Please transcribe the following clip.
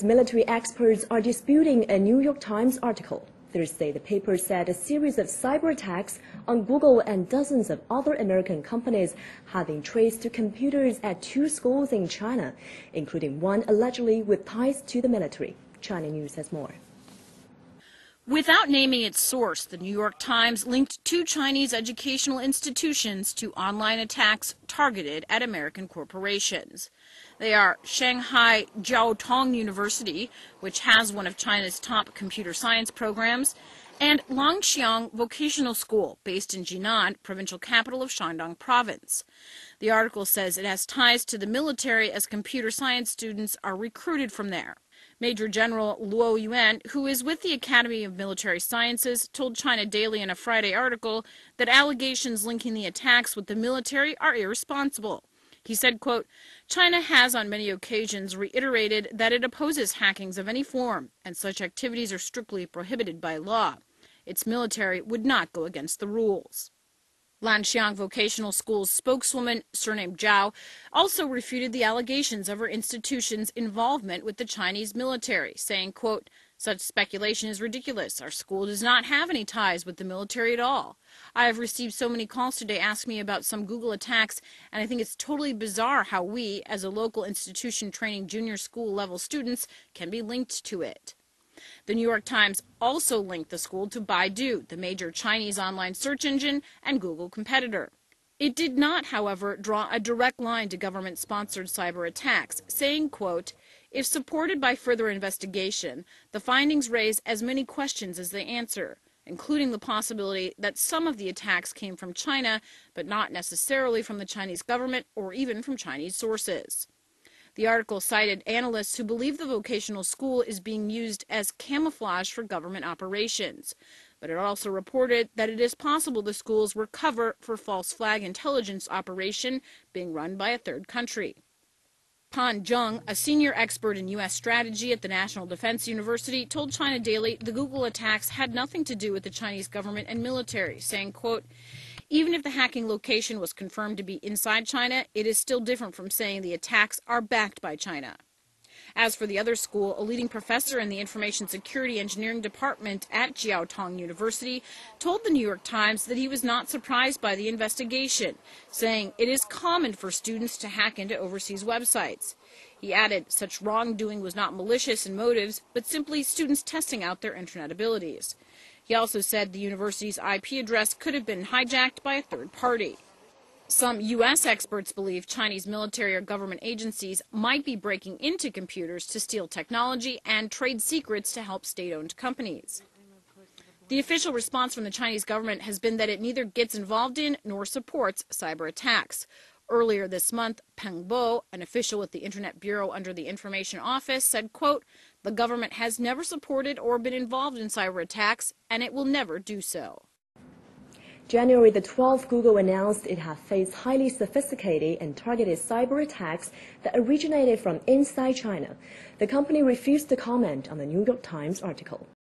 Military experts are disputing a New York Times article. Thursday, the paper said a series of cyber attacks on Google and dozens of other American companies have been traced to computers at 2 schools in China, including one allegedly with ties to the military. China News has more. Without naming its source, the New York Times linked 2 Chinese educational institutions to online attacks targeted at American corporations. They are Shanghai Jiaotong University, which has one of China's top computer science programs, and Langxiang Vocational School, based in Jinan, provincial capital of Shandong Province. The article says it has ties to the military as computer science students are recruited from there. Major General Luo Yuan, who is with the Academy of Military Sciences, told China Daily in a Friday article that allegations linking the attacks with the military are irresponsible. He said, quote, China has on many occasions reiterated that it opposes hackings of any form, and such activities are strictly prohibited by law. Its military would not go against the rules. Lanxiang Vocational School's spokeswoman, surnamed Zhao, also refuted the allegations of her institution's involvement with the Chinese military, saying, quote, such speculation is ridiculous. Our school does not have any ties with the military at all. I have received so many calls today asking me about some Google attacks, and I think it's totally bizarre how we, as a local institution training junior school level students, can be linked to it. The New York Times also linked the school to Baidu, the major Chinese online search engine and Google competitor. It did not, however, draw a direct line to government-sponsored cyber attacks, saying, quote, if supported by further investigation, the findings raise as many questions as they answer, including the possibility that some of the attacks came from China, but not necessarily from the Chinese government or even from Chinese sources. The article cited analysts who believe the vocational school is being used as camouflage for government operations. But it also reported that it is possible the schools were cover for false flag intelligence operation being run by a third country. Han Zheng, a senior expert in U.S. strategy at the National Defense University, told China Daily the Google attacks had nothing to do with the Chinese government and military, saying, quote, even if the hacking location was confirmed to be inside China, it is still different from saying the attacks are backed by China. As for the other school, a leading professor in the Information Security Engineering Department at Jiaotong University told the New York Times that he was not surprised by the investigation, saying it is common for students to hack into overseas websites. He added such wrongdoing was not malicious in motives, but simply students testing out their internet abilities. He also said the university's IP address could have been hijacked by a third party. Some U.S. experts believe Chinese military or government agencies might be breaking into computers to steal technology and trade secrets to help state-owned companies. The official response from the Chinese government has been that it neither gets involved in nor supports cyber attacks. Earlier this month, Peng Bo, an official with the Internet Bureau under the Information Office, said, quote, the government has never supported or been involved in cyber attacks, and it will never do so. January the 12th, Google announced it had faced highly sophisticated and targeted cyber attacks that originated from inside China. The company refused to comment on the New York Times article.